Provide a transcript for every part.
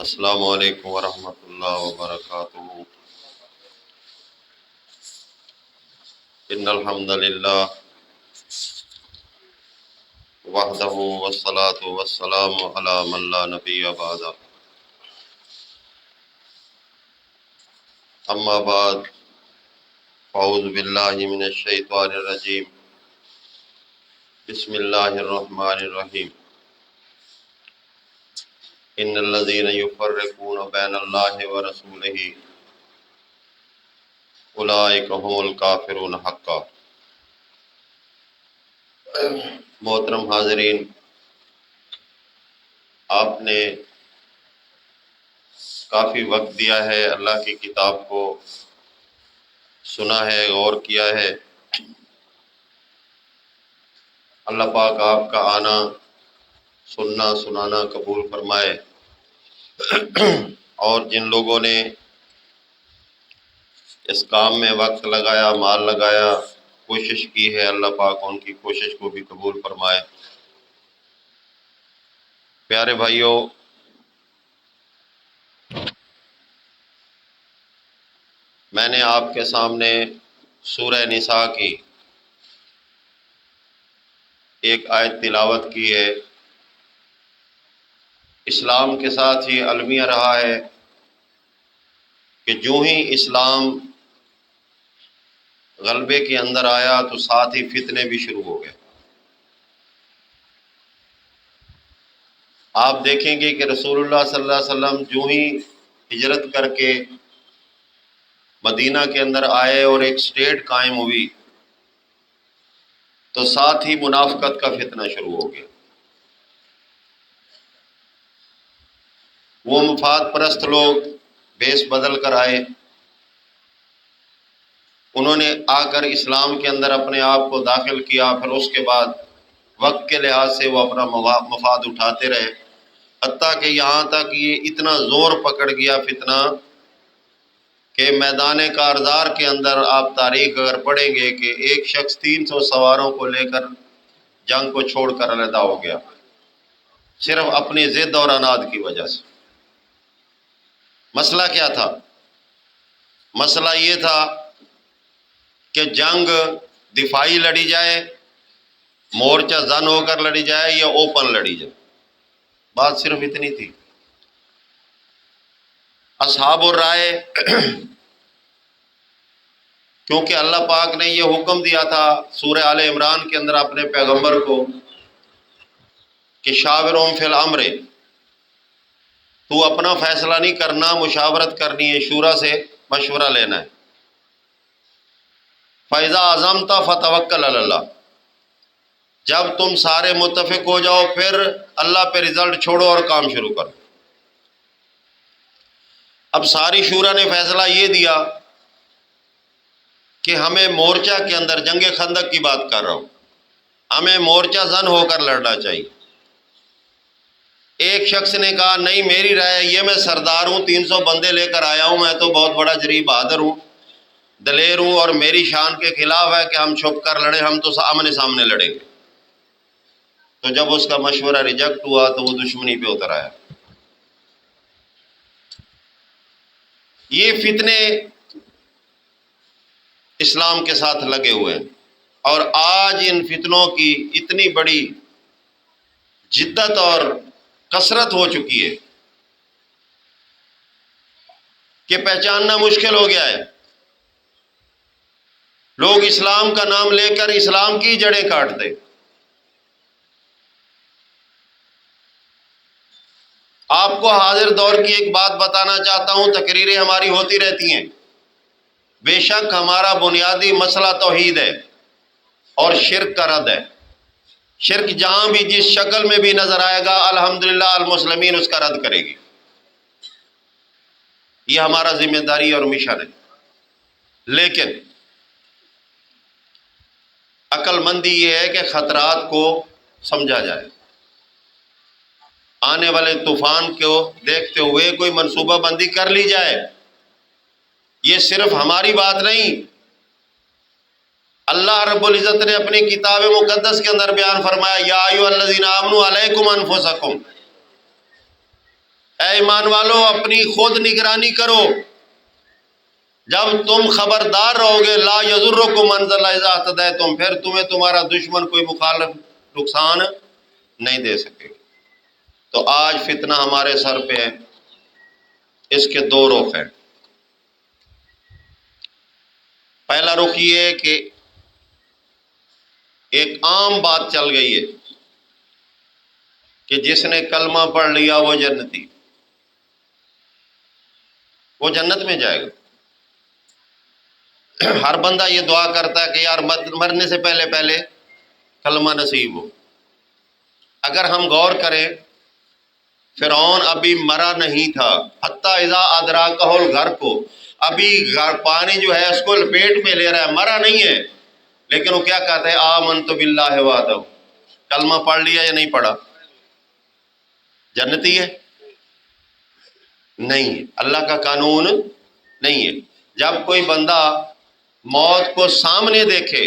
السلام علیکم ورحمۃ اللہ وبرکاتہ۔ ان الحمد للہ وحدہ والصلاة والسلام علی من لا نبی بعد، اما بعد اعوذ باللہ من الشیطان الرجیم، بسم اللہ الرحمن الرحیم۔ ان الذین یفرقون بین اللہ ورسولہ اولئک هم الکافرون حقا۔ محترم حاضرین، آپ نے کافی وقت دیا ہے، اللہ کی کتاب کو سنا ہے، غور کیا ہے۔ اللہ پاک آپ کا آنا، سننا، سنانا قبول فرمائے، اور جن لوگوں نے اس کام میں وقت لگایا، مال لگایا، کوشش کی ہے، اللہ پاک ان کی کوشش کو بھی قبول فرمائے۔ پیارے بھائیوں، میں نے آپ کے سامنے سورہ نساء کی ایک آیت تلاوت کی ہے۔ اسلام کے ساتھ یہ المیہ رہا ہے کہ جو ہی اسلام غلبے کے اندر آیا تو ساتھ ہی فتنے بھی شروع ہو گئے۔ آپ دیکھیں گے کہ رسول اللہ صلی اللہ علیہ وسلم جو ہی ہجرت کر کے مدینہ کے اندر آئے اور ایک سٹیٹ قائم ہوئی تو ساتھ ہی منافقت کا فتنہ شروع ہو گیا۔ وہ مفاد پرست لوگ بیس بدل کر آئے، انہوں نے آ کر اسلام کے اندر اپنے آپ کو داخل کیا، پھر اس کے بعد وقت کے لحاظ سے وہ اپنا مفاد اٹھاتے رہے، حتیٰ کہ یہاں تک یہ اتنا زور پکڑ گیا فتنہ کہ میدان کارزار کے اندر آپ تاریخ اگر پڑھیں گے کہ ایک شخص 300 سواروں کو لے کر جنگ کو چھوڑ کر علیحدہ ہو گیا، صرف اپنی ضد اور عناد کی وجہ سے۔ مسئلہ کیا تھا؟ مسئلہ یہ تھا کہ جنگ دفاعی لڑی جائے، مورچہ زن ہو کر لڑی جائے، یا اوپن لڑی جائے۔ بات صرف اتنی تھی۔ اصحاب الرائے کیونکہ اللہ پاک نے یہ حکم دیا تھا سورہ آل عمران کے اندر اپنے پیغمبر کو کہ شاورہم فی الامر، تو اپنا فیصلہ نہیں کرنا، مشاورت کرنی ہے، شورا سے مشورہ لینا ہے۔ فَإِذَا عَزَمْتَ فَتَوَكَّلْ عَلَى اللَّهِ، جب تم سارے متفق ہو جاؤ پھر اللہ پہ رزلٹ چھوڑو اور کام شروع کرو۔ اب ساری شورا نے فیصلہ یہ دیا کہ ہمیں مورچہ کے اندر، جنگ خندق کی بات کر رہا ہوں، ہمیں مورچہ زن ہو کر لڑنا چاہیے۔ ایک شخص نے کہا نہیں، میری رائے یہ، میں سردار ہوں، 300 بندے لے کر آیا ہوں، میں تو بہت بڑا جریح بہادر ہوں، دلیر ہوں، اور میری شان کے خلاف ہے کہ ہم چھپ کر لڑیں، ہم تو آمنے سامنے لڑیں گے۔ تو جب اس کا مشورہ ریجیکٹ ہوا تو وہ دشمنی پہ اتر آیا۔ یہ فتنے اسلام کے ساتھ لگے ہوئے ہیں، اور آج ان فتنوں کی اتنی بڑی جدت اور کثرت ہو چکی ہے کہ پہچاننا مشکل ہو گیا ہے۔ لوگ اسلام کا نام لے کر اسلام کی جڑیں کاٹتے۔ آپ کو حاضر دور کی ایک بات بتانا چاہتا ہوں، تقریریں ہماری ہوتی رہتی ہیں، بے شک ہمارا بنیادی مسئلہ توحید ہے اور شرک کا رد ہے۔ شرک جہاں بھی جس شکل میں بھی نظر آئے گا، الحمدللہ المسلمین اس کا رد کرے گی۔ یہ ہمارا ذمہ داری اور مشن ہے۔ لیکن عقل مندی یہ ہے کہ خطرات کو سمجھا جائے، آنے والے طوفان کو دیکھتے ہوئے کوئی منصوبہ بندی کر لی جائے۔ یہ صرف ہماری بات نہیں، اللہ رب العزت نے اپنی کتاب مقدس کے اندر بیان فرمایا، یا ایھا الذین آمنوا علیکم انفسکم، اے ایمان والو اپنی خود نگرانی کرو، جب تم خبردار رہو گے لا یضرکم من ضل اذا اہتدیتم، پھر تمہیں تمہارا دشمن کوئی مخالف نقصان نہیں دے سکے گا۔ تو آج فتنہ ہمارے سر پہ ہے، اس کے دو رخ ہیں۔ پہلا رخ یہ ہے کہ ایک عام بات چل گئی ہے کہ جس نے کلمہ پڑھ لیا وہ جنتی، وہ جنت میں جائے گا۔ ہر بندہ یہ دعا کرتا ہے کہ یار مرنے سے پہلے پہلے کلمہ نصیب ہو۔ اگر ہم غور کریں، فرعون ابھی مرا نہیں تھا، حتیٰ اذا ادراکہ الغرق، ابھی پانی جو ہے اس کو لپیٹ میں لے رہا ہے، مرا نہیں ہے، لیکن وہ کیا کہتا ہے آمنت باللہ وحدہ، کلمہ پڑھ لیا یا نہیں پڑھا؟ جنتی ہے؟ نہیں ہے، اللہ کا قانون نہیں ہے۔ جب کوئی بندہ موت کو سامنے دیکھے،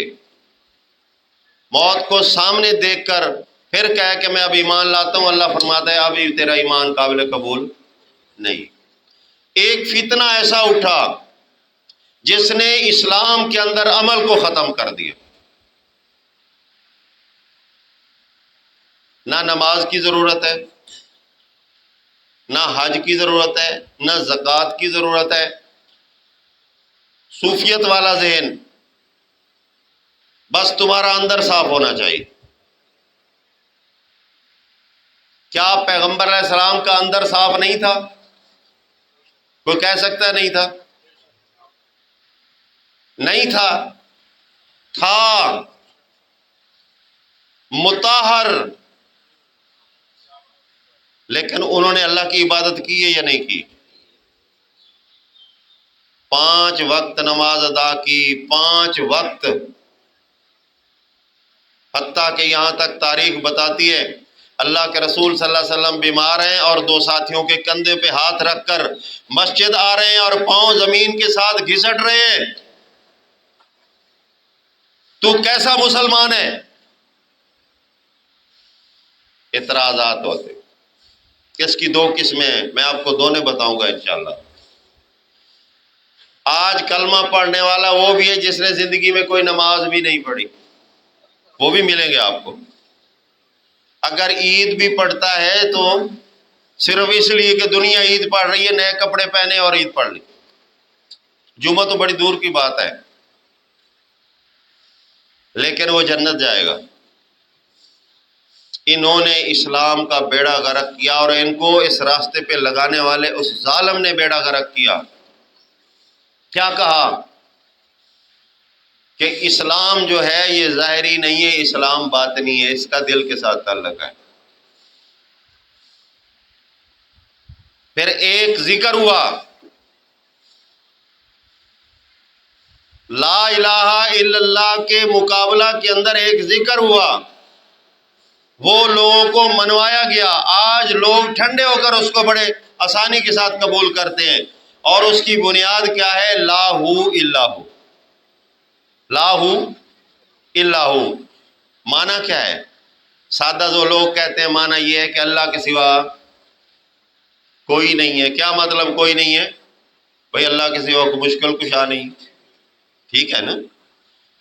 موت کو سامنے دیکھ کر پھر کہے کہ میں اب ایمان لاتا ہوں، اللہ فرماتا ہے ابھی تیرا ایمان قابل قبول نہیں۔ ایک فتنہ ایسا اٹھا جس نے اسلام کے اندر عمل کو ختم کر دیا، نہ نماز کی ضرورت ہے، نہ حج کی ضرورت ہے، نہ زکوٰۃ کی ضرورت ہے۔ صوفیت والا ذہن، بس تمہارا اندر صاف ہونا چاہیے۔ کیا پیغمبر علیہ السلام کا اندر صاف نہیں تھا؟ کوئی کہہ سکتا ہے نہیں تھا؟ نہیں تھا، تھا مطہر، لیکن انہوں نے اللہ کی عبادت کی ہے یا نہیں کی؟ 5 وقت نماز ادا کی، 5 وقت، حتیٰ کہ یہاں تک تاریخ بتاتی ہے اللہ کے رسول صلی اللہ علیہ وسلم بیمار ہیں اور 2 ساتھیوں کے کندھے پہ ہاتھ رکھ کر مسجد آ رہے ہیں اور پاؤں زمین کے ساتھ گھسٹ رہے ہیں۔ تو کیسا مسلمان ہے؟ اعتراضات ہوتے۔ اس کی 2 قسمیں ہیں، میں آپ کو دونوں بتاؤں گا انشاءاللہ۔ آج کلمہ پڑھنے والا وہ بھی ہے جس نے زندگی میں کوئی نماز بھی نہیں پڑھی، وہ بھی ملیں گے آپ کو۔ اگر عید بھی پڑھتا ہے تو صرف اس لیے کہ دنیا عید پڑھ رہی ہے، نئے کپڑے پہنے اور عید پڑھ لی۔ جمعہ تو بڑی دور کی بات ہے، لیکن وہ جنت جائے گا۔ انہوں نے اسلام کا بیڑا غرق کیا، اور ان کو اس راستے پہ لگانے والے اس ظالم نے بیڑا غرق کیا۔ کیا کہا کہ اسلام جو ہے یہ ظاہری نہیں ہے، اسلام باطنی ہے، اس کا دل کے ساتھ تعلق ہے۔ پھر ایک ذکر ہوا، لا الہ الا اللہ کے مقابلہ کے اندر ایک ذکر ہوا، وہ لوگوں کو منوایا گیا۔ آج لوگ ٹھنڈے ہو کر اس کو بڑے آسانی کے ساتھ قبول کرتے ہیں، اور اس کی بنیاد کیا ہے؟ لا ہو الا ہو، لا ہو الا ہو۔ معنی کیا ہے؟ سادہ جو لوگ کہتے ہیں معنی یہ ہے کہ اللہ کے سوا کوئی نہیں ہے۔ کیا مطلب کوئی نہیں ہے؟ بھئی اللہ کے سوا کوئی مشکل کشا نہیں، ٹھیک ہے نا،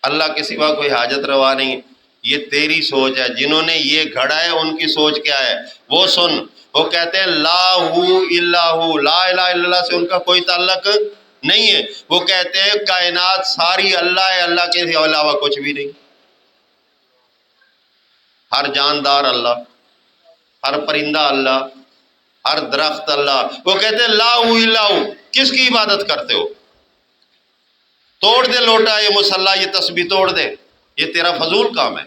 اللہ کے سوا کوئی حاجت روا نہیں۔ یہ تیری سوچ ہے، جنہوں نے یہ گھڑا ہے ان کی سوچ کیا ہے وہ سن۔ وہ کہتے ہیں لا ہو الا ہو، لا الہ الا اللہ سے ان کا کوئی تعلق نہیں ہے۔ وہ کہتے ہیں کائنات ساری اللہ ہے، اللہ کے علاوہ کچھ بھی نہیں، ہر جاندار اللہ، ہر پرندہ اللہ، ہر درخت اللہ۔ وہ کہتے ہیں لا ہو الا ہو، کس کی عبادت کرتے ہو؟ توڑ دے لوٹا، یہ مصلی، یہ تسبیح توڑ دے، یہ تیرا فضول کام ہے۔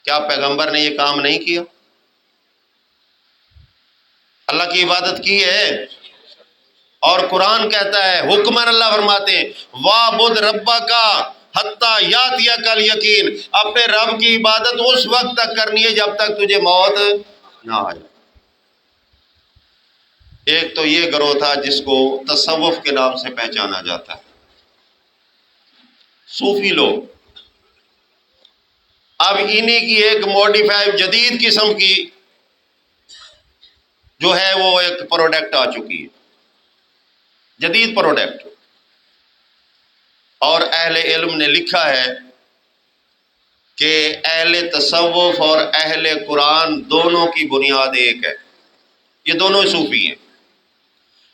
کیا پیغمبر نے یہ کام نہیں کیا؟ اللہ کی عبادت کی ہے، اور قرآن کہتا ہے، حکمن اللہ فرماتے ہیں وَاعْبُدْ رَبَّكَ حَتَّى يَأْتِيَكَ الْيَقِينُ، اپنے رب کی عبادت اس وقت تک کرنی ہے جب تک تجھے موت نہ آ جائے۔ ایک تو یہ گروہ تھا جس کو تصوف کے نام سے پہچانا جاتا ہے، صوفی لوگ۔ اب انہی کی ایک موڈیفائی جدید قسم کی جو ہے وہ ایک پروڈکٹ آ چکی ہے، جدید پروڈکٹ. اور اہل علم نے لکھا ہے کہ اہل تصوف اور اہل قرآن دونوں کی بنیاد ایک ہے، یہ دونوں صوفی ہیں.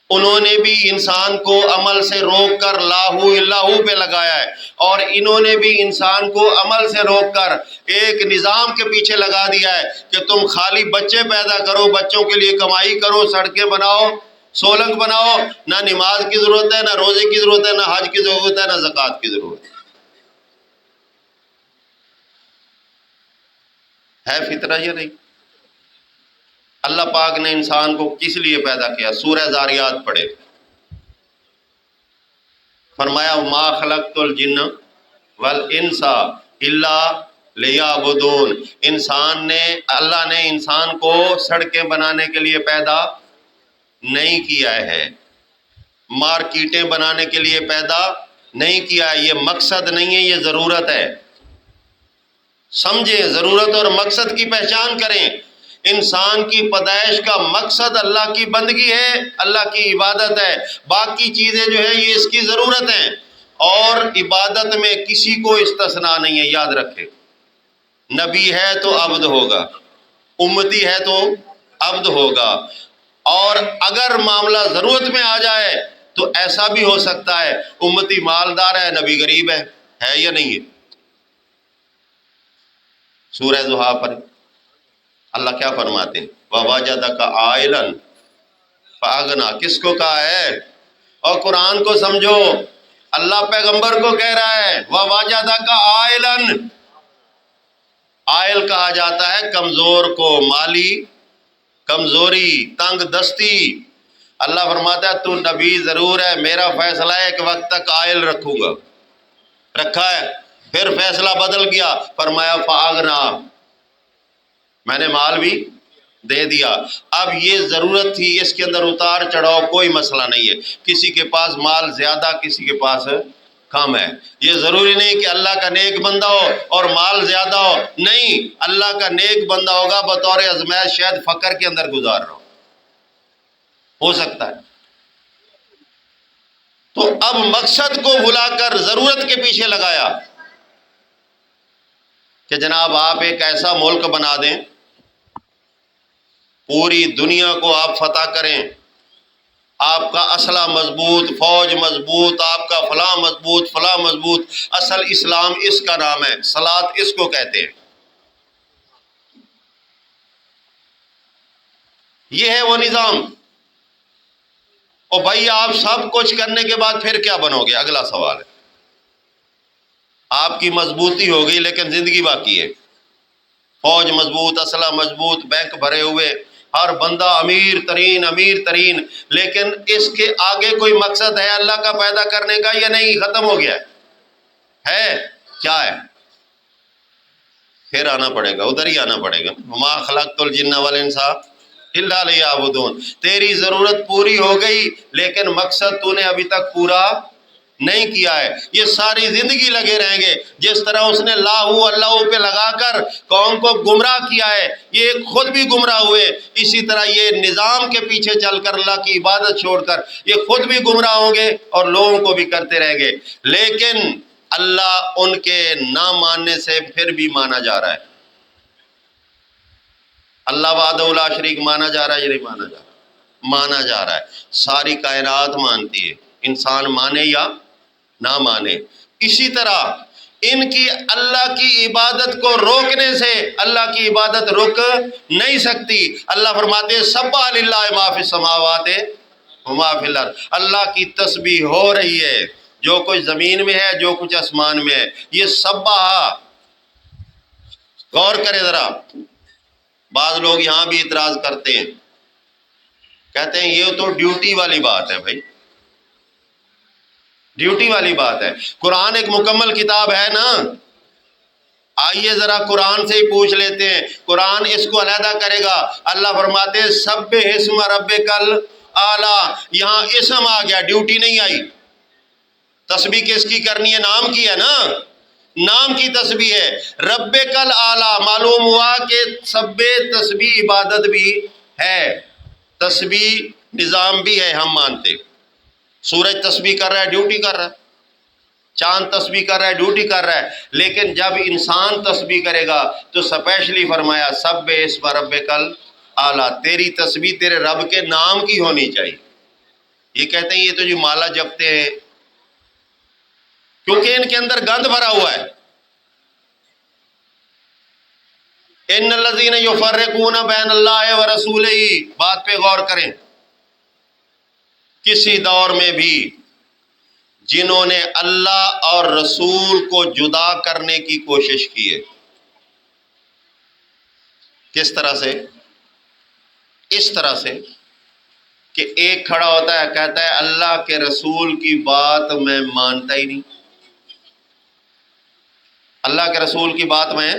انہوں نے بھی انسان کو عمل سے روک کر لاہو اللہ پہ لگایا ہے، اور انہوں نے بھی انسان کو عمل سے روک کر ایک نظام کے پیچھے لگا دیا ہے کہ تم خالی بچے پیدا کرو، بچوں کے لیے کمائی کرو، سڑکیں بناؤ، سولنگ بناؤ، نہ نماز کی ضرورت ہے، نہ روزے کی ضرورت ہے، نہ حج کی ضرورت ہے، نہ زکوٰۃ کی ضرورت ہے فطرہ یا نہیں؟ اللہ پاک نے انسان کو کس لیے پیدا کیا؟ سورہ ذاریات پڑھے، فرمایا ما خلقت الجن والانس الا لیعبدون. اللہ نے انسان کو سڑکیں بنانے کے لیے پیدا نہیں کیا ہے، مارکیٹیں بنانے کے لیے پیدا نہیں کیا ہے. یہ مقصد نہیں ہے، یہ ضرورت ہے. سمجھیں، ضرورت اور مقصد کی پہچان کریں. انسان کی پیدائش کا مقصد اللہ کی بندگی ہے، اللہ کی عبادت ہے. باقی چیزیں جو ہیں یہ اس کی ضرورت ہیں، اور عبادت میں کسی کو استثناء نہیں ہے. یاد رکھے، نبی ہے تو عبد ہوگا، امتی ہے تو عبد ہوگا. اور اگر معاملہ ضرورت میں آ جائے تو ایسا بھی ہو سکتا ہے امتی مالدار ہے، نبی غریب ہے یا نہیں ہے؟ سورہ ضحیٰ پر اللہ کیا فرماتے ہیں؟ وَوَجَدَكَ عَائِلًا فَأَغْنَىٰ. کس کو کہا ہے؟ اور قرآن کو سمجھو، اللہ پیغمبر کو کہہ رہا ہے وَوَجَدَكَ عَائِلًا. عائل کہا جاتا ہے کمزور کو، مالی کمزوری، تنگ دستی. اللہ فرماتا ہے تو نبی ضرور ہے، میرا فیصلہ ہے ایک وقت تک عائل رکھوں گا. رکھا ہے، پھر فیصلہ بدل گیا، فرمایا فَأَغْنَىٰ، میں نے مال بھی دے دیا. اب یہ ضرورت تھی، اس کے اندر اتار چڑھاؤ کوئی مسئلہ نہیں ہے. کسی کے پاس مال زیادہ، کسی کے پاس کم ہے. یہ ضروری نہیں کہ اللہ کا نیک بندہ ہو اور مال زیادہ ہو. نہیں، اللہ کا نیک بندہ ہوگا بطور آزمائش شاید فقر کے اندر گزار رہا ہو سکتا ہے. تو اب مقصد کو بھلا کر ضرورت کے پیچھے لگایا کہ جناب آپ ایک ایسا ملک بنا دیں، پوری دنیا کو آپ فتح کریں، آپ کا اسلحہ مضبوط، فوج مضبوط، آپ کا فلاں مضبوط، فلاں مضبوط. اصل اسلام اس کا نام ہے، صلاۃ اس کو کہتے ہیں. یہ ہے وہ نظام. اور بھائی آپ سب کچھ کرنے کے بعد پھر کیا بنو گے؟ اگلا سوال ہے. آپ کی مضبوطی ہو گئی لیکن زندگی باقی ہے، فوج مضبوط، اسلحہ مضبوط، بینک بھرے ہوئے، ہر بندہ امیر ترین، لیکن اس کے آگے کوئی مقصد ہے اللہ کا پیدا کرنے کا یا نہیں؟ ختم ہو گیا ہے. کیا ہے؟ پھر آنا پڑے گا، ادھر ہی آنا پڑے گا. ما خلقت الجن والانس الا لیعبدون. تیری ضرورت پوری ہو گئی لیکن مقصد تو نے ابھی تک پورا نہیں کیا ہے. یہ ساری زندگی لگے رہیں گے. جس طرح اس نے لاہو اللہ پہ لگا کر قوم کو گمراہ کیا ہے، یہ خود بھی گمراہ ہوئے. اسی طرح یہ نظام کے پیچھے چل کر اللہ کی عبادت چھوڑ کر یہ خود بھی گمراہ ہوں گے اور لوگوں کو بھی کرتے رہیں گے. لیکن اللہ ان کے نہ ماننے سے پھر بھی مانا جا رہا ہے. اللہ وحدہ لا شریک مانا جا رہا ہے یا نہیں مانا جا رہا؟ مانا جا رہا ہے. ساری کائنات مانتی ہے، انسان مانے یا نہ مانے. اسی طرح ان کی اللہ کی عبادت کو روکنے سے اللہ کی عبادت رک نہیں سکتی. اللہ فرماتے ہیں سبح للہ ما فی السماوات وما فی الارض. اللہ کی تسبیح ہو رہی ہے، جو کچھ زمین میں ہے، جو کچھ آسمان میں ہے. یہ سبح، غور کرے ذرا. بعض لوگ یہاں بھی اعتراض کرتے ہیں، کہتے ہیں یہ تو ڈیوٹی والی بات ہے. بھائی ڈیوٹی والی بات ہے، قرآن ایک مکمل کتاب ہے نا. آئیے ذرا قرآن سے ہی پوچھ لیتے ہیں، قرآن اس کو علیحدہ کرے گا. اللہ فرماتے ہیں سبح اسم ربک الاعلیٰ. یہاں اسم آ گیا، ڈیوٹی نہیں آئی. تسبیح کس کی کرنی ہے؟ نام کی ہے نا، نام کی تسبیح ہے. ربک الاعلیٰ، معلوم ہوا کہ سب تسبیح عبادت بھی ہے. تسبیح نظام بھی ہے، ہم مانتے، سورج تسبیح کر رہا ہے، ڈیوٹی کر رہا ہے، چاند تسبیح کر رہا ہے، ڈیوٹی کر رہا ہے، لیکن جب انسان تسبیح کرے گا تو سپیشلی فرمایا سبح اسم ربک الاعلیٰ، تیری تسبیح تیرے رب کے نام کی ہونی چاہیے۔ یہ کہتے ہیں یہ تو جی مالا جپتے ہیں، کیونکہ ان کے اندر گند بھرا ہوا ہے۔ ان الذین یفرقون بین اللہ ورسولہ، بات پہ غور کریں، کسی دور میں بھی جنہوں نے اللہ اور رسول کو جدا کرنے کی کوشش کی ہے، کس طرح سے؟ اس طرح سے کہ ایک کھڑا ہوتا ہے کہتا ہے اللہ کے رسول کی بات میں مانتا ہی نہیں، اللہ کے رسول کی بات میں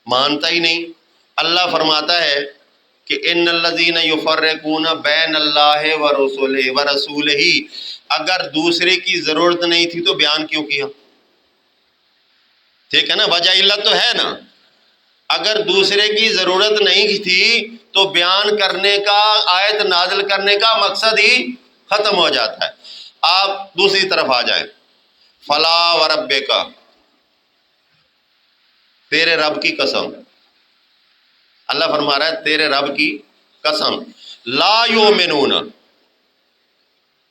مانتا ہی نہیں۔ اللہ فرماتا ہے کہ ان الذین یفرقون بین اللہ ورسولہ، اگر دوسرے کی ضرورت نہیں تھی تو بیان کیوں کیا؟ ٹھیک ہے نا، وجہ علت تو ہے نا۔ اگر دوسرے کی ضرورت نہیں تھی تو بیان کرنے کا، آیت نازل کرنے کا مقصد ہی ختم ہو جاتا ہے۔ آپ دوسری طرف آ جائیں، فلا وربک، تیرے رب کی قسم، اللہ فرما رہا ہے تیرے رب کی قسم، لا یؤمنون،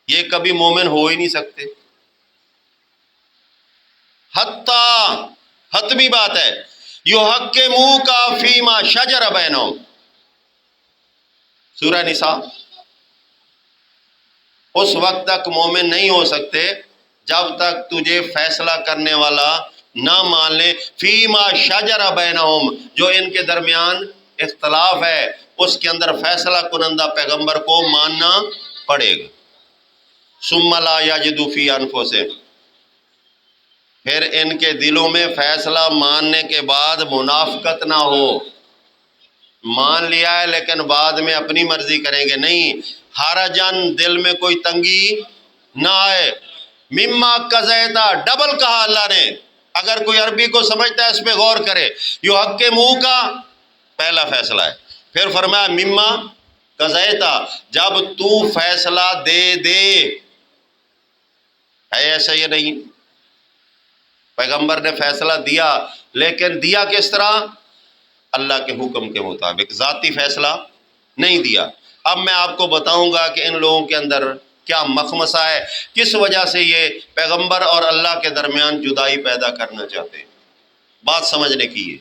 یہ کبھی مومن ہو ہی نہیں سکتے، حتیٰ، حتمی بات ہے، یحکموک فیما شجر بینہم، سورہ نساء، اس وقت تک مومن نہیں ہو سکتے جب تک تجھے فیصلہ کرنے والا نہ مان لے، فیما شجر بینہم، جو ان کے درمیان اختلاف ہے اس کے اندر فیصلہ کنندہ پیغمبر کو ماننا پڑے گا۔ ثم لا یجدوا فی انفسہم، پھر ان کے دلوں میں فیصلہ ماننے کے بعد منافقت نہ ہو، مان لیا ہے لیکن بعد میں اپنی مرضی کریں گے نہیں، حرجن، دل میں کوئی تنگی نہ آئے، مما قضیتا، ڈبل کہا اللہ نے، اگر کوئی عربی کو سمجھتا ہے اس پہ غور کرے، یحکموک کا پہلا فیصلہ ہے، پھر فرمایا مما قضیتا، جب تو فیصلہ دے دے، ہے ایسا یہ نہیں، پیغمبر نے فیصلہ دیا لیکن دیا کس طرح؟ اللہ کے حکم کے مطابق، ذاتی فیصلہ نہیں دیا۔ اب میں آپ کو بتاؤں گا کہ ان لوگوں کے اندر کیا مخمصہ ہے، کس وجہ سے یہ پیغمبر اور اللہ کے درمیان جدائی پیدا کرنا چاہتے ہیں، بات سمجھنے کی ہے۔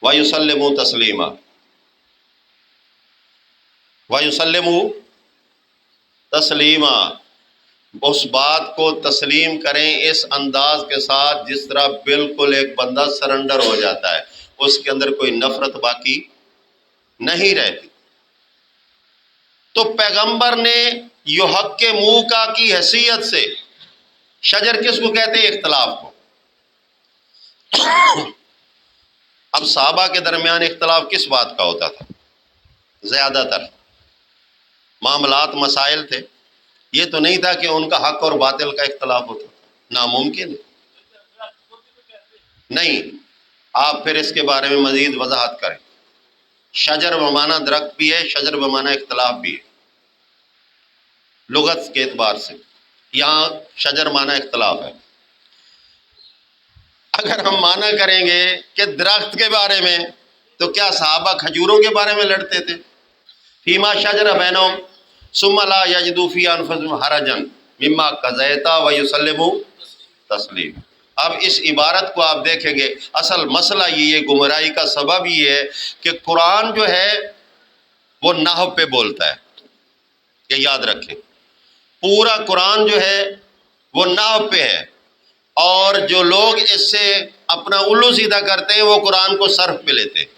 وَيُسَلِّمُوا تَسْلِيمًا، وَيُسَلِّمُوا تسلیما، اس بات کو تسلیم کریں اس انداز کے ساتھ جس طرح بالکل ایک بندہ سرنڈر ہو جاتا ہے، اس کے اندر کوئی نفرت باقی نہیں رہتی۔ تو پیغمبر نے یحکموک کی حیثیت سے، شجر کس کو کہتے ہیں؟ اختلاف کو۔ اب صحابہ کے درمیان اختلاف کس بات کا ہوتا تھا؟ زیادہ تر معاملات، مسائل تھے، یہ تو نہیں تھا کہ ان کا حق اور باطل کا اختلاف ہوتا تھا، ناممکن ہے، نہیں۔ آپ پھر اس کے بارے میں مزید وضاحت کریں۔ شجر بمانا درخت بھی ہے، شجر بمانا اختلاف بھی ہے، لغت کے اعتبار سے یہاں شجر مانا اختلاف ہے۔ اگر ہم مانا کریں گے کہ درخت کے بارے میں، تو کیا صحابہ کھجوروں کے بارے میں لڑتے تھے؟ فیما شجر بینہم ثم لا یجدوا فی انفسہم حرجا مما قضیت ویسلموا تسلیما۔ اب اس عبارت کو آپ دیکھیں گے، اصل مسئلہ یہ ہے، گمراہی کا سبب یہ ہے کہ قرآن جو ہے وہ نحو پہ بولتا ہے، یہ یاد رکھیں، پورا قرآن جو ہے وہ نحو پہ ہے، اور جو لوگ اس سے اپنا الو سیدھا کرتے ہیں وہ قرآن کو صرف پہ لیتے ہیں۔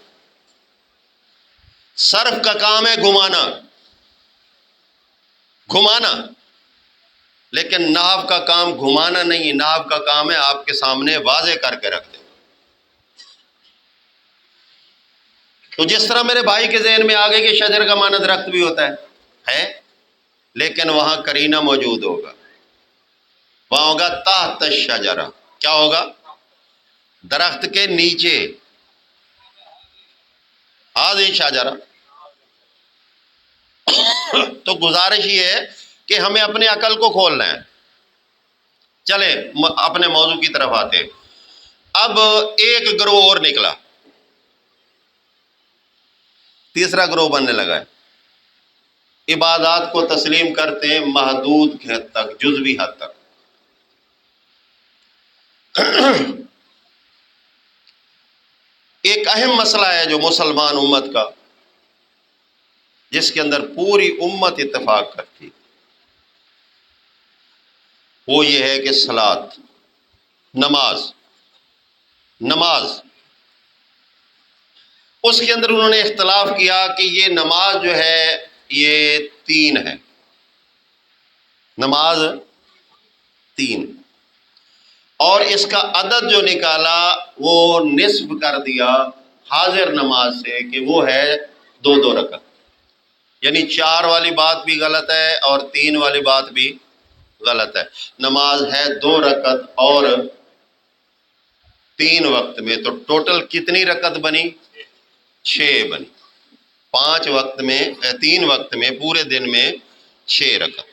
صرف کا کام ہے گھمانا، گھمانا، لیکن نحو کا کام گھمانا نہیں، نحو کا کام ہے آپ کے سامنے واضح کر کے رکھ دیں۔ تو جس طرح میرے بھائی کے ذہن میں آگے کہ شجر کا معنی درخت بھی ہوتا ہے، لیکن وہاں قرینہ موجود ہوگا، وہاں ہوگا تحت الشجرہ، کیا ہوگا؟ درخت کے نیچے، ہذہ شجرہ، تو گزارش یہ ہے کہ ہمیں اپنے عقل کو کھولنا ہے۔ چلیں اپنے موضوع کی طرف آتے ہیں۔ اب ایک گروہ اور نکلا، تیسرا گروہ بننے لگا ہے، عبادات کو تسلیم کرتے ہیں محدود حد تک، جزوی حد تک۔ ایک اہم مسئلہ ہے جو مسلمان امت کا، جس کے اندر پوری امت اتفاق کرتی، وہ یہ ہے کہ صلاۃ، نماز۔ اس کے اندر انہوں نے اختلاف کیا کہ یہ نماز جو ہے یہ 3 ہے، نماز 3، اور اس کا عدد جو نکالا وہ نصف کر دیا حاضر نماز سے کہ وہ ہے 2 رکعت، یعنی 4 والی بات بھی غلط ہے اور 3 والی بات بھی غلط ہے۔ نماز ہے 2 رکعت اور 3 وقت میں، تو ٹوٹل کتنی رکعت بنی؟ 6 بنی۔ 5 وقت میں، 3 وقت میں، پورے دن میں 6 رکعت۔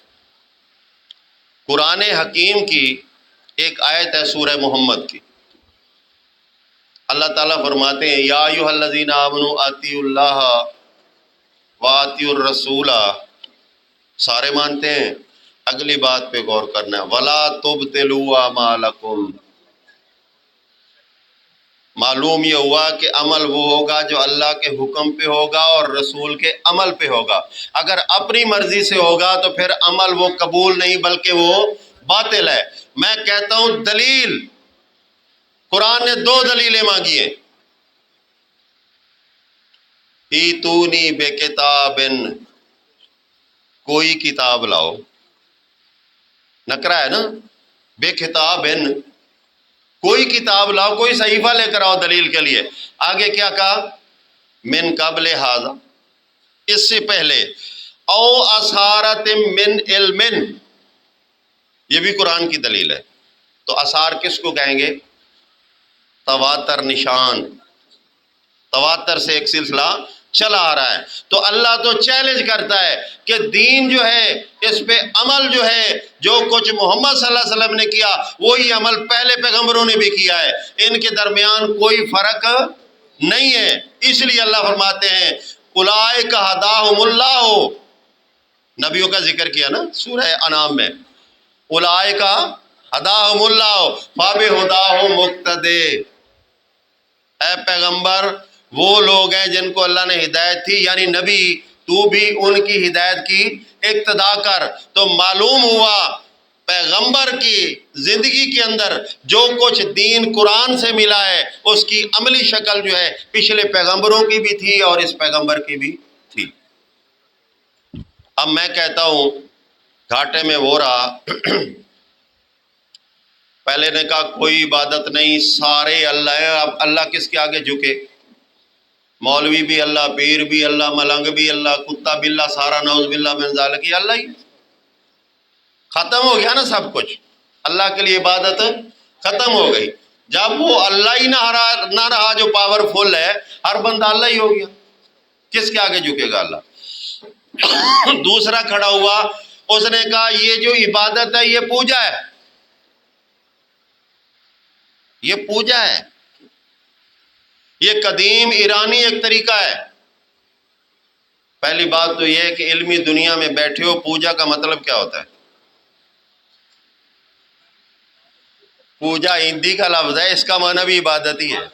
قرآن حکیم کی ایک آیت ہے سورہ محمد کی، اللہ تعالیٰ فرماتے ہیں یا ایھا الذین آمنوا اطیعوا اللہ واطیعوا الرسول، سارے مانتے ہیں، اگلی بات پہ غور کرنا ہے، ولا تبطلوا اعمالکم۔ معلوم یہ ہوا کہ عمل وہ ہوگا جو اللہ کے حکم پہ ہوگا اور رسول کے عمل پہ ہوگا۔ اگر اپنی مرضی سے ہوگا تو پھر عمل وہ قبول نہیں بلکہ وہ باطل ہے۔ میں کہتا ہوں دلیل، قرآن نے 2 دلیلیں مانگی ہیں، ایتونی بے کتابن، کوئی کتاب لاؤ، نکرا ہے نا، بے کتابن، کوئی کتاب لاؤ، کوئی صحیفہ لے کر آؤ دلیل کے لیے۔ آگے کیا کہا؟ من قبل ھذا، اس سے پہلے، او اثارۃ من علم، یہ بھی قرآن کی دلیل ہے۔ تو اثار کس کو کہیں گے؟ تواتر نشان، تواتر سے ایک سلسلہ چلا آ رہا ہے۔ تو اللہ تو چیلنج کرتا ہے کہ دین جو ہے اس پہ عمل جو ہے، جو کچھ محمد صلی اللہ علیہ وسلم نے کیا وہی عمل پہلے پیغمبروں نے بھی کیا ہے، ان کے درمیان کوئی فرق نہیں ہے۔ اس لیے اللہ فرماتے ہیں اولئک ھداھم اللہ، نبیوں کا ذکر کیا نا سورہ انعام میں، اولئک ھداھم اللہ فبھداہ مقتدی، اے پیغمبر وہ لوگ ہیں جن کو اللہ نے ہدایت تھی، یعنی نبی تو بھی ان کی ہدایت کی اقتدا کر۔ تو معلوم ہوا پیغمبر کی زندگی کے اندر جو کچھ دین قرآن سے ملا ہے اس کی عملی شکل جو ہے پچھلے پیغمبروں کی بھی تھی اور اس پیغمبر کی بھی تھی۔ اب میں کہتا ہوں گھاٹے میں وہ رہا، پہلے نے کہا کوئی عبادت نہیں، سارے اللہ ہیں، اب اللہ کس کے آگے جھکے؟ مولوی بھی اللہ، پیر بھی اللہ، ملنگ بھی اللہ، کتا بھی اللہ، سارا نعوذ باللہ من ذالک یہ اللہ ہی، ختم ہو گیا نا سب کچھ، اللہ کے لیے عبادت ختم ہو گئی۔ جب وہ اللہ ہی نہ رہا جو پاورفل ہے، ہر بندہ اللہ ہی ہو گیا، کس کے آگے جھکے گا اللہ؟ دوسرا کھڑا ہوا، اس نے کہا یہ جو عبادت ہے یہ پوجا ہے، یہ پوجا ہے، یہ قدیم ایرانی ایک طریقہ ہے۔ پہلی بات تو یہ ہے کہ علمی دنیا میں بیٹھے ہو، پوجا کا مطلب کیا ہوتا ہے؟ پوجا ہندی کا لفظ ہے، اس کا معنی بھی عبادت ہی ہے۔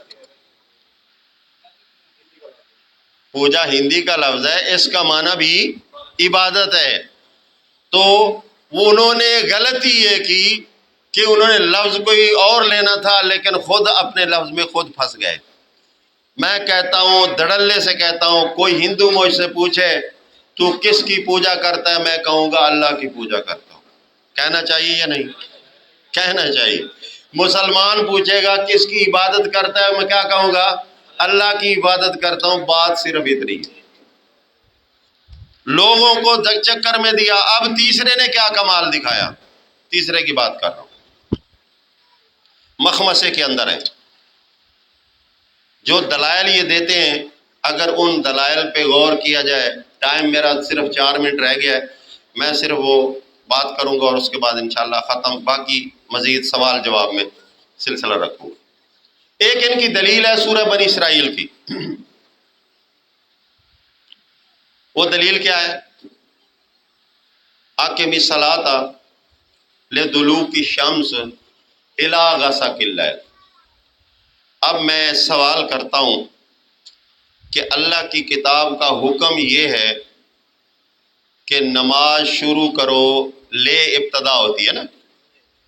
پوجا ہندی کا لفظ ہے، اس کا معنی بھی عبادت ہے۔ تو انہوں نے غلطی یہ کی کہ انہوں نے لفظ کوئی اور لینا تھا لیکن خود اپنے لفظ میں خود پھنس گئے۔ میں کہتا ہوں دھڑلے سے کہتا ہوں، کوئی ہندو مجھ سے پوچھے تو کس کی پوجا کرتا ہے، میں کہوں گا اللہ کی پوجا کرتا ہوں۔ کہنا چاہیے یا نہیں؟ کہنا چاہیے۔ مسلمان پوچھے گا کس کی عبادت کرتا ہے، میں کیا کہوں گا؟ اللہ کی عبادت کرتا ہوں۔ بات صرف اتنی ہے، لوگوں کو چکر میں دیا۔ اب تیسرے نے کیا کمال دکھایا، تیسرے کی بات کر رہا ہوں، مخمسے کے اندر ہے، جو دلائل یہ دیتے ہیں اگر ان دلائل پہ غور کیا جائے، ٹائم میرا صرف 4 منٹ رہ گیا ہے، میں صرف وہ بات کروں گا اور اس کے بعد انشاءاللہ ختم، باقی مزید سوال جواب میں سلسلہ رکھوں گا۔ ایک ان کی دلیل ہے سورہ بنی اسرائیل کی۔ وہ دلیل کیا ہے؟ اقم الصلاۃ لدلوک الشمس الی غسق اللیل۔ اب میں سوال کرتا ہوں کہ اللہ کی کتاب کا حکم یہ ہے کہ نماز شروع کرو، لے ابتدا ہوتی ہے نا،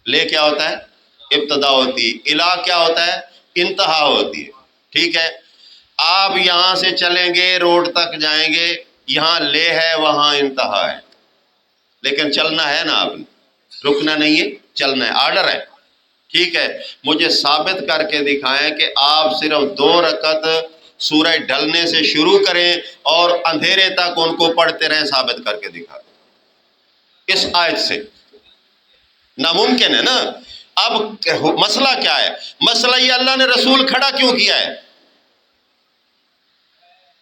لے کیا ہوتا ہے؟ ابتدا ہوتی ہے، الا کیا ہوتا ہے؟ انتہا ہوتی ہے، ٹھیک ہے؟ آپ یہاں سے چلیں گے، روڈ تک جائیں گے، یہاں لے ہے وہاں انتہا ہے، لیکن چلنا ہے نا، آپ نے رکنا نہیں ہے، چلنا ہے، آرڈر ہے، ٹھیک ہے؟ مجھے ثابت کر کے دکھائیں کہ آپ صرف 2 رکعت سورج ڈھلنے سے شروع کریں اور اندھیرے تک ان کو پڑھتے رہیں، ثابت کر کے دکھائیں اس آیت سے۔ ناممکن ہے نا۔ اب مسئلہ کیا ہے؟ مسئلہ یہ اللہ نے رسول کھڑا کیوں کیا ہے؟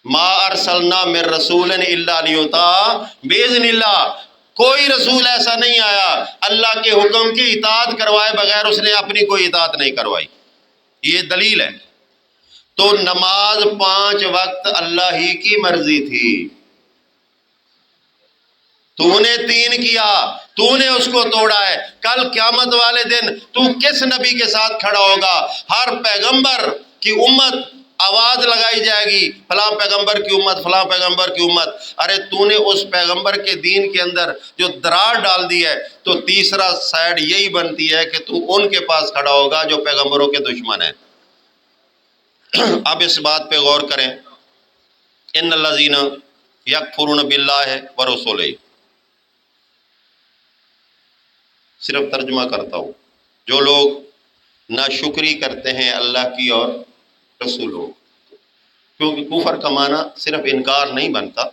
ما ارسلنا من رسول الا لیطاع باذن اللہ۔ کوئی رسول ایسا نہیں آیا اللہ کے حکم کی اطاعت کروائے بغیر اس نے اپنی کوئی اطاعت نہیں کروائی، یہ دلیل ہے۔ تو نماز 5 وقت اللہ ہی کی مرضی تھی، تو نے 3 کیا، تو نے اس کو توڑا ہے۔ کل قیامت والے دن تو کس نبی کے ساتھ کھڑا ہوگا؟ ہر پیغمبر کی امت آواز لگائی جائے گی، فلاں پیغمبر کی امت، فلاں پیغمبر کی امت۔ ارے تو نے اس پیغمبر کے دین کے اندر جو درار ڈال دی ہے، تو تیسرا سائیڈ یہی بنتی ہے کہ تو ان کے پاس کھڑا ہوگا جو پیغمبروں کے دشمن ہیں۔ اب اس بات پہ غور کریں، ان الذین یکفرون باللہ ورسولہ، صرف ترجمہ کرتا ہوں، جو لوگ ناشکری کرتے ہیں اللہ کی اور رسولوں، کیونکہ کفر کا معنی صرف انکار نہیں بنتا،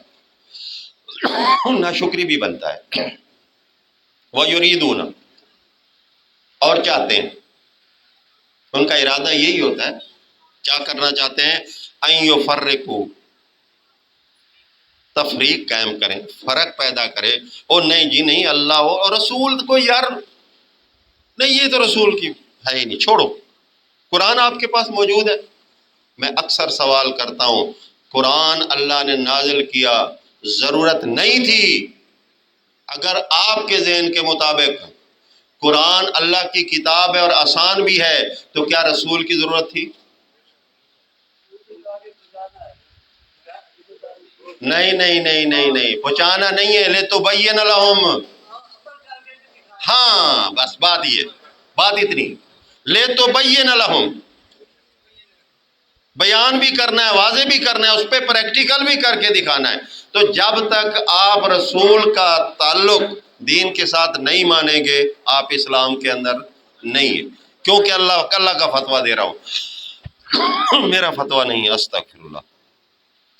ناشکری بھی بنتا ہے۔ وَيُرِيدُونَ، اور چاہتے ہیں، ان کا ارادہ یہی ہوتا ہے، کیا کرنا چاہتے ہیں؟ أَن يُفَرِّقُوا، تفریق قائم کریں، فرق پیدا کرے، اور نہیں جی نہیں، اللہ ہو اور رسول کو، یار نہیں یہ تو رسول کی ہے ہی نہیں، چھوڑو، قرآن آپ کے پاس موجود ہے۔ میں اکثر سوال کرتا ہوں، قرآن اللہ نے نازل کیا، ضرورت نہیں تھی، اگر آپ کے ذہن کے مطابق قرآن اللہ کی کتاب ہے اور آسان بھی ہے، تو کیا رسول کی ضرورت تھی؟ نہیں نہیں نہیں نہیں نہیں، پہنچانا نہیں ہے، لِتُبَيِّنَ لَهُمْ، ہاں بس بات یہ، بات اتنی، لِتُبَيِّنَ لَهُمْ، بیان بھی کرنا ہے، واضح بھی کرنا ہے، اس پہ پریکٹیکل بھی کر کے دکھانا ہے۔ تو جب تک آپ رسول کا تعلق دین کے ساتھ نہیں مانیں گے، آپ اسلام کے اندر نہیں ہیں، کیونکہ اللہ کا فتویٰ دے رہا ہوں، میرا فتویٰ نہیں ہے، استغفر اللہ۔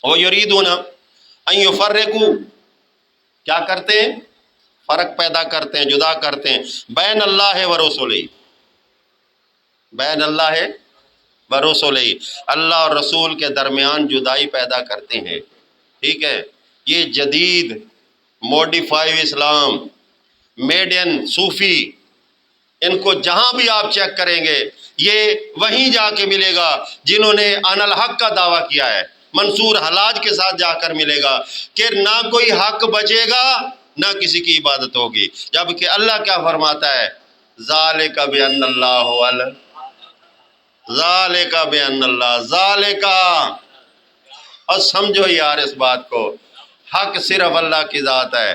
وَيُرِيدُونَ أَن يُفَرِّقُوا، کیا کرتے ہیں؟ فرق پیدا کرتے ہیں، جدا کرتے ہیں، بین اللہ ورسولہ، بین اللہ ورسولہ، اللہ اور رسول کے درمیان جدائی پیدا کرتے ہیں، ٹھیک ہے؟ یہ جدید موڈیفائی اسلام، میڈ ان صوفی، ان کو جہاں بھی آپ چیک کریں گے یہ وہیں جا کے ملے گا جنہوں نے ان الحق کا دعویٰ کیا ہے، منصور حلاج کے ساتھ جا کر ملے گا کہ نہ کوئی حق بچے گا نہ کسی کی عبادت ہوگی، جبکہ اللہ کیا فرماتا ہے؟ ذالک بان اللہ ذالک بان اللہ، ذالک، اور سمجھو یار اس بات کو، حق صرف اللہ کی ذات ہے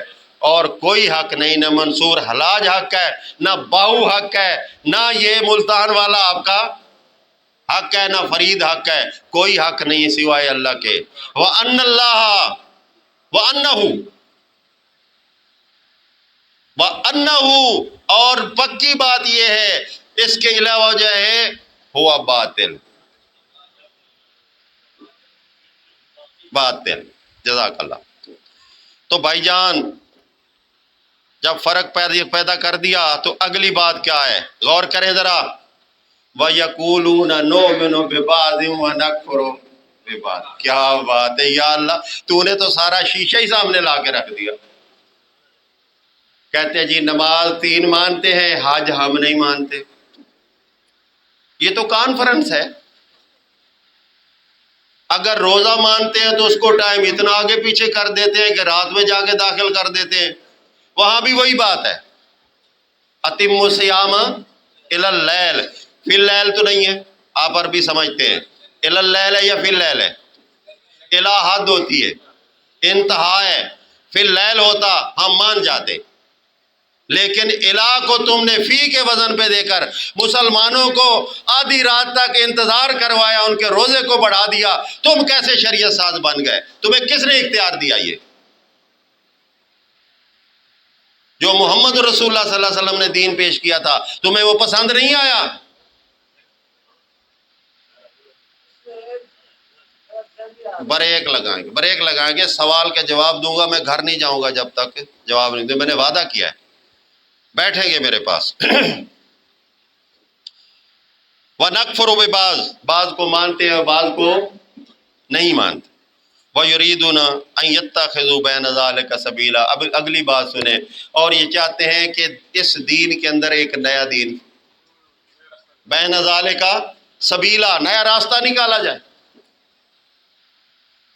اور کوئی حق نہیں، نہ منصور حلاج حق ہے، نہ باہو حق ہے، نہ یہ ملتان والا آپ کا حق ہے، نہ فرید حق ہے، کوئی حق نہیں سوائے اللہ کے۔ وَأَنَّ اللَّهَ وَأَنَّهُ وَأَنَّهُ، اور پکی بات یہ ہے اس کے علاوہ جو ہے ہوا باطل، باطل، جزاک اللہ۔ تو بھائی جان جب فرق پیدا کر دیا تو اگلی بات کیا ہے؟ غور کریں ذرا، وَيَقُولُونَ نُؤْمِنُ بِبَعْضٍ وَنَكْفُرُ، بے بات، کیا بات ہے یا اللہ، تو نے تو سارا شیشہ ہی سامنے لا کے رکھ دیا۔ کہتے ہیں جی نماز 3 مانتے ہیں، حج ہم نہیں مانتے۔ یہ تو کانفرنس ہے۔ اگر روزہ مانتے ہیں تو اس کو ٹائم اتنا آگے پیچھے کر دیتے ہیں کہ رات میں جا کے داخل کر دیتے ہیں۔ وہاں بھی وہی بات ہے، اتم الصیام الی اللیل، فی اللیل تو نہیں ہے، آپ عربی سمجھتے ہیں، الی اللیل ہے یا فی اللیل ہے؟ الی حد ہوتی ہے، انتہا ہے، فی اللیل ہوتا ہم مان جاتے، لیکن الہ کو تم نے فی کے وزن پہ دے کر مسلمانوں کو آدھی رات تک انتظار کروایا، ان کے روزے کو بڑھا دیا۔ تم کیسے شریعت ساز بن گئے؟ تمہیں کس نے اختیار دیا؟ یہ جو محمد رسول اللہ صلی اللہ علیہ وسلم نے دین پیش کیا تھا، تمہیں وہ پسند نہیں آیا؟ بریک لگائیں گے، سوال کے جواب دوں گا، میں گھر نہیں جاؤں گا جب تک جواب نہیں دوں۔ میں نے وعدہ کیا ہے، بیٹھیں گے میرے پاس۔ وَنَكْفُرُ بِبَعْضٍ، بعض کو مانتے ہیں بعض کو نہیں مانتے۔ وَيُرِيدُونَ أَن يَتَّخِذُوا بَيْنَ ذَلِكَ سَبِيلًا، اب اگلی بات سنیں، اور یہ چاہتے ہیں کہ اس دین کے اندر ایک نیا دین، بین ذالک سبیلا، نیا راستہ نکالا جائے۔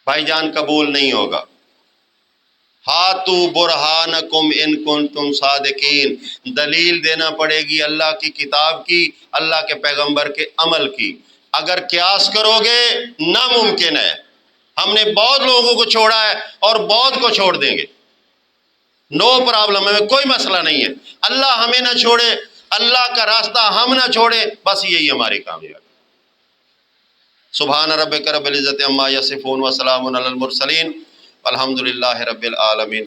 بھائی جان قبول نہیں ہوگا۔ ہاتو برہانکم ان کنتم صادقین، دلیل دینا پڑے گی اللہ کی کتاب کی، اللہ کے پیغمبر کے عمل کی۔ اگر قیاس کرو گے ناممکن ہے۔ ہم نے بہت لوگوں کو چھوڑا ہے اور بہت کو چھوڑ دیں گے، نو پرابلم، ہمیں کوئی مسئلہ نہیں ہے۔ اللہ ہمیں نہ چھوڑے، اللہ کا راستہ ہم نہ چھوڑے، بس یہی ہماری کامیابی۔ سبحان ربک رب العزت عما یصفون وسلام علی المرسلین والحمد للہ رب العالمین۔